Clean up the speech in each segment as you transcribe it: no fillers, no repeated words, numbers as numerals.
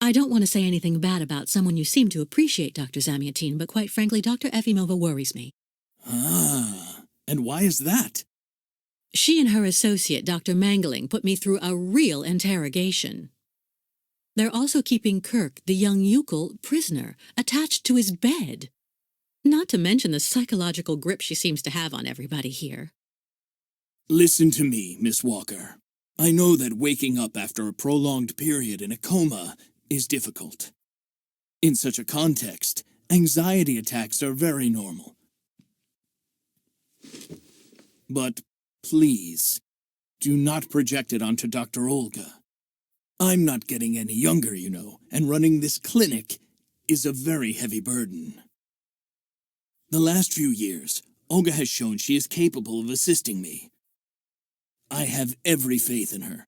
I don't want to say anything bad about someone you seem to appreciate, Dr. Zamiatine, but quite frankly, Dr. Efimova worries me. Ah, and why is that? She and her associate, Dr. Mangling, put me through a real interrogation. They're also keeping Kirk, the young Yukol, prisoner, attached to his bed. Not to mention the psychological grip she seems to have on everybody here. Listen to me, Miss Walker. I know that waking up after a prolonged period in a coma is difficult. In such a context, anxiety attacks are very normal. But please, do not project it onto Dr. Olga. I'm not getting any younger, you know, and running this clinic is a very heavy burden. The last few years, Olga has shown she is capable of assisting me. I have every faith in her.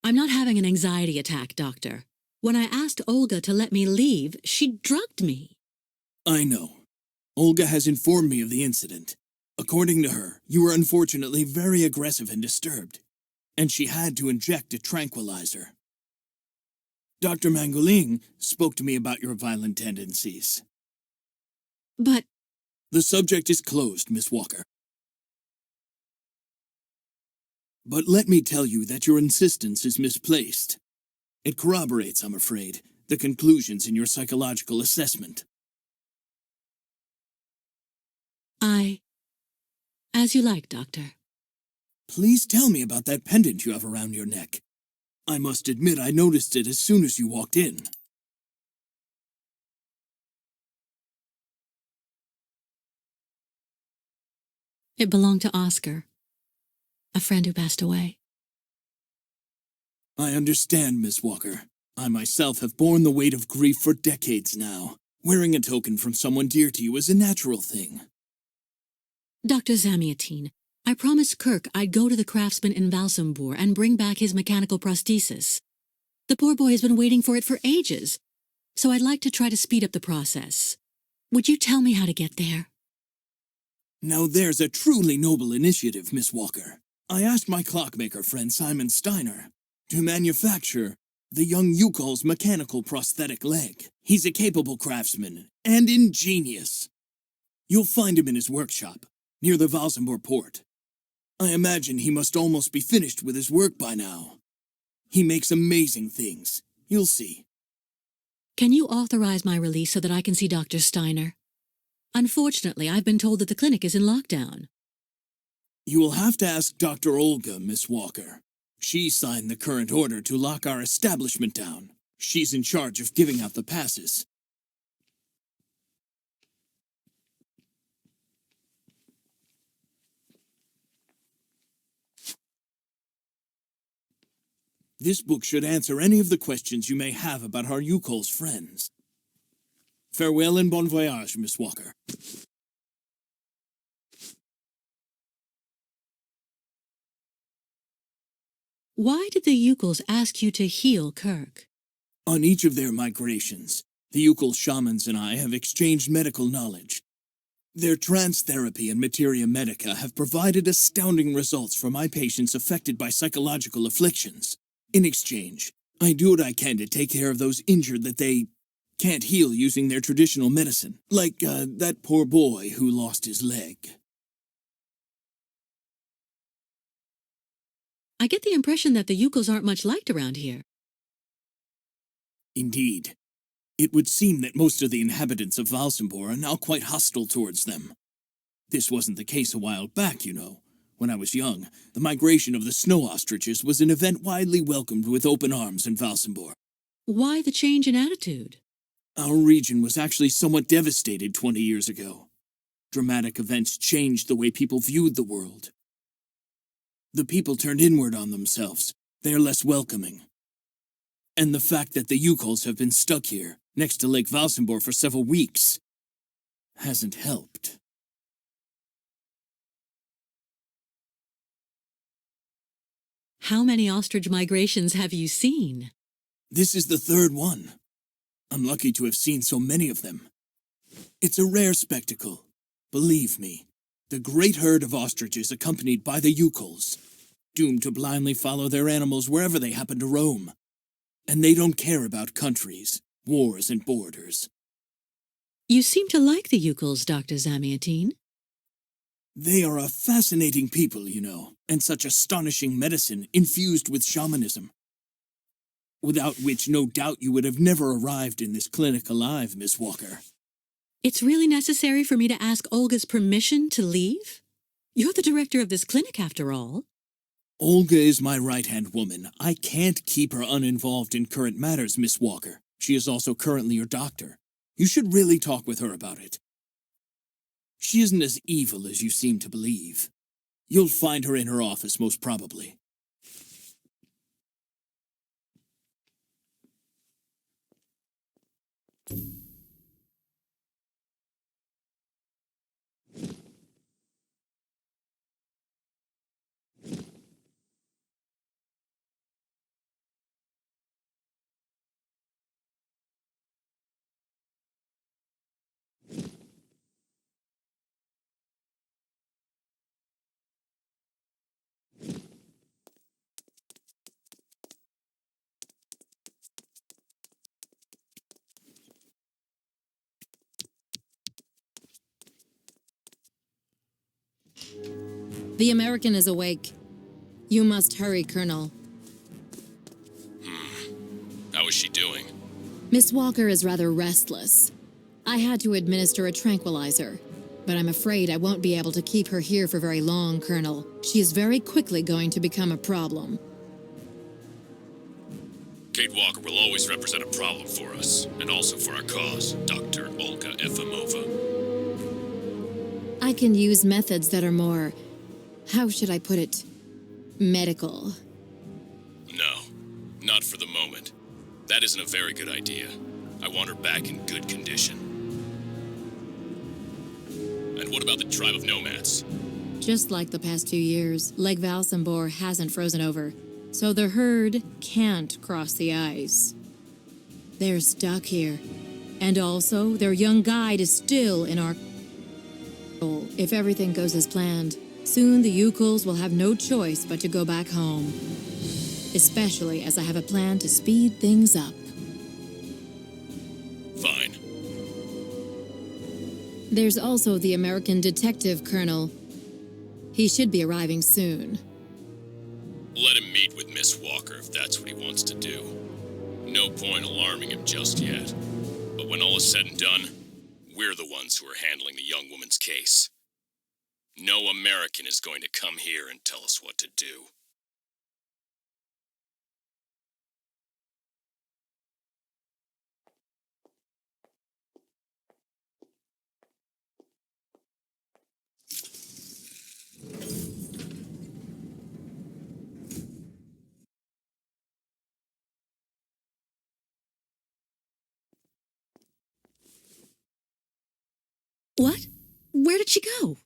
I'm not having an anxiety attack, Doctor. When I asked Olga to let me leave, she drugged me. I know. Olga has informed me of the incident. According to her, you were unfortunately very aggressive and disturbed, and she had to inject a tranquilizer. Dr. Mangling spoke to me about your violent tendencies. But... The subject is closed, Miss Walker. But let me tell you that your insistence is misplaced. It corroborates, I'm afraid, the conclusions in your psychological assessment. As you like, Doctor. Please tell me about that pendant you have around your neck. I must admit I noticed it as soon as you walked in. It belonged to Oscar, a friend who passed away. I understand, Miss Walker. I myself have borne the weight of grief for decades now. Wearing a token from someone dear to you is a natural thing. Dr. Zamiatine, I promised Kirk I'd go to the craftsman in Valsambur and bring back his mechanical prosthesis. The poor boy has been waiting for it for ages, so I'd like to try to speed up the process. Would you tell me how to get there? Now there's a truly noble initiative, Miss Walker. I asked my clockmaker friend Simon Steiner to manufacture the young Yukol's mechanical prosthetic leg. He's a capable craftsman and ingenious. You'll find him in his workshop, near the Valsambur port. I imagine he must almost be finished with his work by now. He makes amazing things. You'll see. Can you authorize my release so that I can see Dr. Steiner? Unfortunately, I've been told that the clinic is in lockdown. You will have to ask Dr. Olga, Miss Walker. She signed the current order to lock our establishment down. She's in charge of giving out the passes. This book should answer any of the questions you may have about our Yukol's friends. Farewell and bon voyage, Miss Walker. Why did the Yukols ask you to heal Kirk? On each of their migrations, the Yukol shamans and I have exchanged medical knowledge. Their trance therapy and materia medica have provided astounding results for my patients affected by psychological afflictions. In exchange, I do what I can to take care of those injured that they can't heal using their traditional medicine, like that poor boy who lost his leg. I get the impression that the Yukols aren't much liked around here. Indeed. It would seem that most of the inhabitants of Valsambur are now quite hostile towards them. This wasn't the case a while back, you know. When I was young, the migration of the snow ostriches was an event widely welcomed with open arms in Valsambur. Why the change in attitude? Our region was actually somewhat devastated 20 years ago. Dramatic events changed the way people viewed the world. The people turned inward on themselves. They are less welcoming. And the fact that the Yukols have been stuck here, next to Lake Valsambur for several weeks, hasn't helped. How many ostrich migrations have you seen? This is the third one. I'm lucky to have seen so many of them. It's a rare spectacle. Believe me, the great herd of ostriches accompanied by the Yukols, doomed to blindly follow their animals wherever they happen to roam. And they don't care about countries, wars, and borders. You seem to like the Yukels, Dr. Zamiatine. They are a fascinating people, you know, and such astonishing medicine infused with shamanism. Without which, no doubt, you would have never arrived in this clinic alive, Miss Walker. It's really necessary for me to ask Olga's permission to leave? You're the director of this clinic, after all. Olga is my right-hand woman. I can't keep her uninvolved in current matters, Miss Walker. She is also currently your doctor. You should really talk with her about it. She isn't as evil as you seem to believe. You'll find her in her office, most probably. The American is awake. You must hurry, Colonel. How is she doing? Miss Walker is rather restless. I had to administer a tranquilizer, but I'm afraid I won't be able to keep her here for very long, Colonel. She is very quickly going to become a problem. Kate Walker will always represent a problem for us, and also for our cause, Dr. Olga Efimova. I can use methods that are more, how should I put it, medical. No, not for the moment. That isn't a very good idea. I want her back in good condition. And what about the tribe of nomads? Just like the past 2 years, Lake Valsambor hasn't frozen over, so the herd can't cross the ice. They're stuck here. And also, their young guide is still in our control. If everything goes as planned, soon the Yukels will have no choice but to go back home. Especially as I have a plan to speed things up. Fine. There's also the American detective, Colonel. He should be arriving soon. Let him meet with Miss Walker if that's what he wants to do. No point alarming him just yet. But when all is said and done, we're the ones who are handling the young woman's case. No American is going to come here and tell us what to do. What? Where did she go?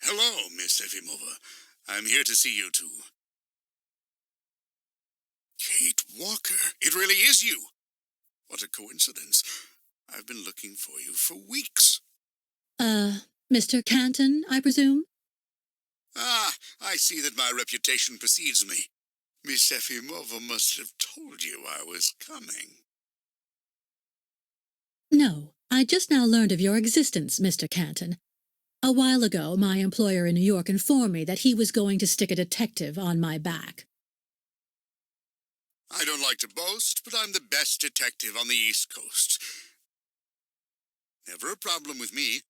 Hello, Miss Efimova. I'm here to see you two. Kate Walker. It really is you. What a coincidence. I've been looking for you for weeks. Mr. Canton, I presume? Ah, I see that my reputation precedes me. Miss Efimova must have told you I was coming. No, I just now learned of your existence, Mr. Canton. A while ago, my employer in New York informed me that he was going to stick a detective on my back. I don't like to boast, but I'm the best detective on the East Coast. Never a problem with me.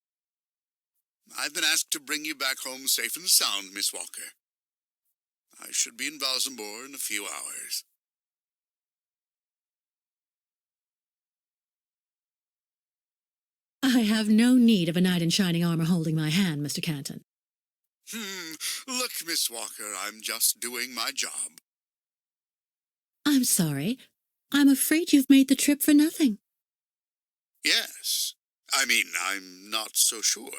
I've been asked to bring you back home safe and sound, Miss Walker. I should be in Valsambor in a few hours. I have no need of a knight in shining armor holding my hand, Mr. Canton. Look, Miss Walker, I'm just doing my job. I'm sorry. I'm afraid you've made the trip for nothing. Yes, I mean, I'm not so sure.